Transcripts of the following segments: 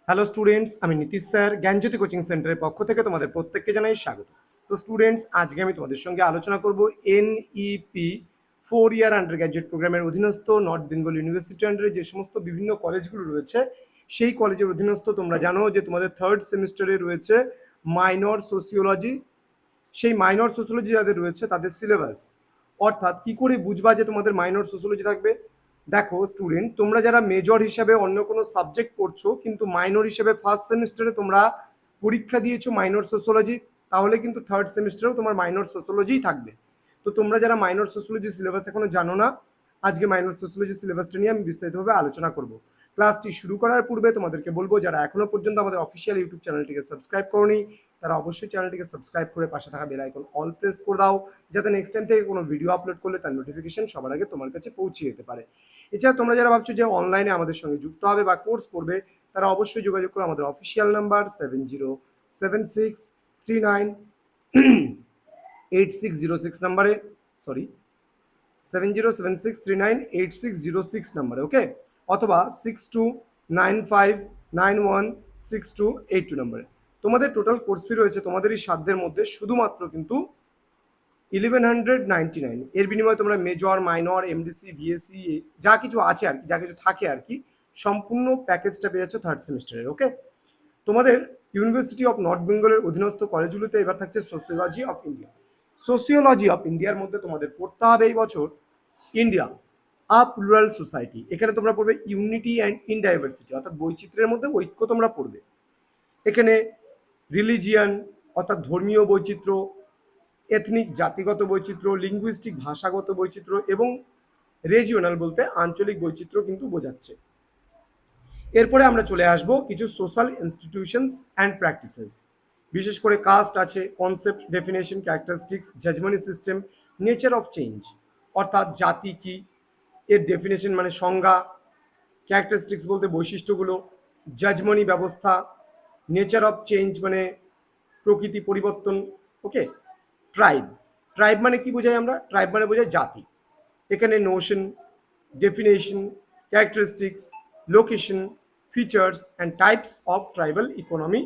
Hello students, আমি Nitish sir জ্ঞানজ্যোতি coaching সেন্টারের পক্ষ থেকে তোমাদের প্রত্যেককে জানাই স্বাগত। তো স্টুডেন্টস, আজকে আমি তোমাদের সঙ্গে আলোচনা করব এনইপি 4 ইয়ার আন্ডার গ্র্যাজুয়েট প্রোগ্রামের অধীনস্থ নর্থ বেঙ্গল ইউনিভার্সিটি আন্ডারে যে সমস্ত বিভিন্ন কলেজগুলো রয়েছে সেই কলেজের অধীনস্থ তোমরা জানো যে তোমাদের থার্ড সেমিস্টারে রয়েছে মাইনর সোসিওলজি। সেই মাইনর সোসিওলজি যাদের রয়েছে তাদের সিলেবাস, অর্থাৎ কি করে বুঝবা যে তোমাদের মাইনর সোসিওলজি থাকবে। দেখো স্টুডেন্ট, তোমরা যারা মেজর হিসাবে অন্য কোনো সাবজেক্ট পড়ছো কিন্তু মাইনর হিসেবে ফার্স্ট সেমিস্টারে তোমরা পরীক্ষা দিয়েছো মাইনর সোসিওলজি, তাহলে কিন্তু থার্ড সেমিস্টারেও তোমার মাইনর সোসিওলজিই থাকবে। তো তোমরা যারা মাইনর সোসিওলজি সিলেবাস এখনো জানো না, আজকে মাইনর সোসিওলজি সিলেবাসটা নিয়ে আমি বিস্তারিতভাবে আলোচনা করব। ক্লাসটি শুরু করার পূর্বে তোমাদেরকে বলবো, যারা এখনো পর্যন্ত আমাদের অফিসিয়াল ইউটিউব চ্যানেলটিকে সাবস্ক্রাইব করোনি তারা অবশ্যই চ্যানেলটিকে সাবস্ক্রাইব করে পাশে থাকা বেল আইকন অল প্রেস করে দাও, যাতে নেক্সট টাইম থেকে কোনো ভিডিও আপলোড করলে তার নোটিফিকেশন সবার আগে তোমার কাছে পৌঁছে যেতে পারে। এছাড়া তোমরা যারা ভাবছো যে অনলাইনে আমাদের সঙ্গে যুক্ত হবে বা কোর্স করবে, তারা অবশ্যই যোগাযোগ করো আমাদের অফিসিয়াল নাম্বার 7076398606 নাম্বারে, সরি 7076398606 নাম্বারে, ওকে, অথবা 6295916282 নাম্বারে। তোমাদের টোটাল কোর্স ফি রয়েছে তোমাদের এই সাধ্যের মধ্যে শুধুমাত্র কিন্তু 1199। এর বিনিময়ে তোমরা মেজর, মাইনর, এমডিসি, ভিএসসি যা কিছু আছে আর কি, যা কিছু থাকে আর কি, সম্পূর্ণ প্যাকেজটা পেয়ে যাচ্ছ থার্ড সেমিস্টারের। ওকে, তোমাদের ইউনিভার্সিটি অফ নর্থ বেঙ্গলের অধীনস্থ কলেজগুলোতে এবার থাকছে sociology of India. Sociology of ইন্ডিয়ার মধ্যে তোমাদের পড়তে হবে এই বছর ইন্ডিয়া আ প্লুরাল সোসাইটি। এখানে তোমরা পড়বে ইউনিটি অ্যান্ড ইন ডাইভার্সিটি, অর্থাৎ বৈচিত্র্যের মধ্যে ঐক্য তোমরা পড়বে। এখানে রিলিজিয়ান অর্থাৎ ধর্মীয় বৈচিত্র্য, এথনিক জাতিগত বৈচিত্র্য, লিঙ্গুইস্টিক ভাষাগত বৈচিত্র্য এবং রিজিওনাল বলতে আঞ্চলিক বৈচিত্র্য কিন্তু বোঝাচ্ছে। এরপরে আমরা চলে আসব কিছু সোশ্যাল ইনস্টিটিউশনস অ্যান্ড প্র্যাকটিসেস, বিশেষ করে কাস্ট আছে, concept, definition, characteristics, judgement system, nature of change, অর্থাৎ জাতি কি, এর ডেফিনেশন মানে সংজ্ঞা, ক্যারেক্টারিস্টিক্স বলতে বৈশিষ্ট্যগুলো, জাজমনি ব্যবস্থা, নেচার অফ চেঞ্জ মানে প্রকৃতি পরিবর্তন, ওকে। ট্রাইব, ট্রাইব মানে কি বোঝাই আমরা? ট্রাইব মানে বোঝায় জাতি। এখানে Notion, definition, characteristics, location, features and types of tribal economy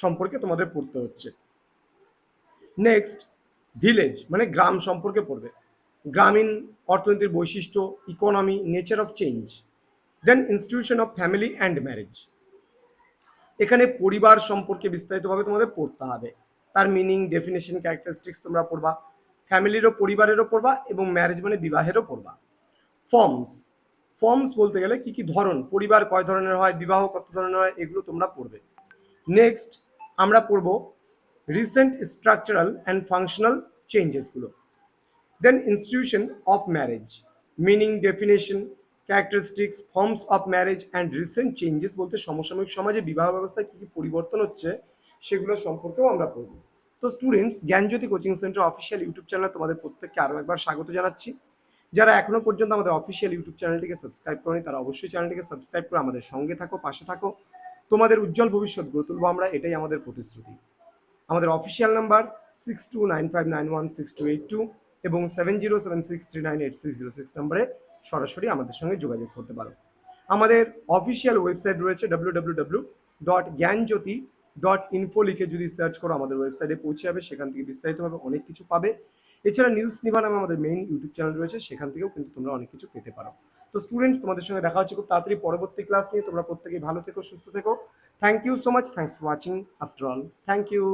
সম্পর্কে তোমাদের পড়তে হচ্ছে। নেক্সট, ভিলেজ মানে গ্রাম সম্পর্কে পড়বে, গ্রামীণ অর্থনীতির বৈশিষ্ট্য, economy, nature of change. Then institution of family and marriage, এখানে পরিবার সম্পর্কে বিস্তারিতভাবে তোমাদের পড়তে হবে, তার মিনিং, ডেফিনেশন, ক্যারেক্টারিস্টিক্স তোমরা পড়বা। ফ্যামিলিরও, পরিবারেরও পড়বা এবং ম্যারেজ মানে বিবাহেরও পড়বা। ফর্মস, ফর্মস বলতে গেলে কি কি ধরন, পরিবার কয় ধরনের হয়, বিবাহ কত ধরনের হয়, এগুলো তোমরা পড়বে। নেক্সট আমরা পড়ব রিসেন্ট স্ট্রাকচারাল অ্যান্ড ফাংশনাল চেঞ্জেসগুলো। Then institution of marriage, meaning, definition, characteristics, forms of marriage and recent changes বলতে সমসাময়িক সমাজে বিবাহ ব্যবস্থায় কী কী পরিবর্তন হচ্ছে সেগুলো সম্পর্কেও আমরা পড়ব। তো স্টুডেন্টস, জ্ঞানজ্যোতি কোচিং সেন্টার অফিসিয়াল ইউটিউব চ্যানেলে তোমাদের প্রত্যেককে আরও একবার স্বাগত জানাচ্ছি। যারা এখনো পর্যন্ত আমাদের অফিসিয়াল ইউটিউব চ্যানেলটিকে সাবস্ক্রাইব করেনি তারা অবশ্যই চ্যানেলটিকে সাবস্ক্রাইব করে আমাদের সঙ্গে থাকো, পাশে থাকো। তোমাদের উজ্জ্বল ভবিষ্যৎ গড়ে তুলবো আমরা, এটাই আমাদের প্রতিশ্রুতি। আমাদের অফিসিয়াল নাম্বার 6295916282 এবং 7076398606 নম্বরে সরাসরি আমাদের সঙ্গে যোগাযোগ করতে পারো। আমাদের অফিসিয়াল ওয়েবসাইট রয়েছে www.gyanjyoti.info লিখে যদি সার্চ করো আমাদের ওয়েবসাইটে পৌঁছে যাবে, সেখান থেকে বিস্তারিতভাবে অনেক কিছু পাবে। এছাড়া নীলস নিভা নামে আমাদের মেইন ইউটিউব চ্যানেল রয়েছে, সেখান থেকেও কিন্তু তোমরা অনেক কিছু পেতে পারো। তো স্টুডেন্টস, তোমাদের সঙ্গে দেখা হচ্ছে খুব তাড়াতাড়ি পরবর্তী ক্লাস নিয়ে। তোমরা প্রত্যেকেই ভালো থেকো, সুস্থ থেকো। Thank you so much, thanks for watching after all, thank you.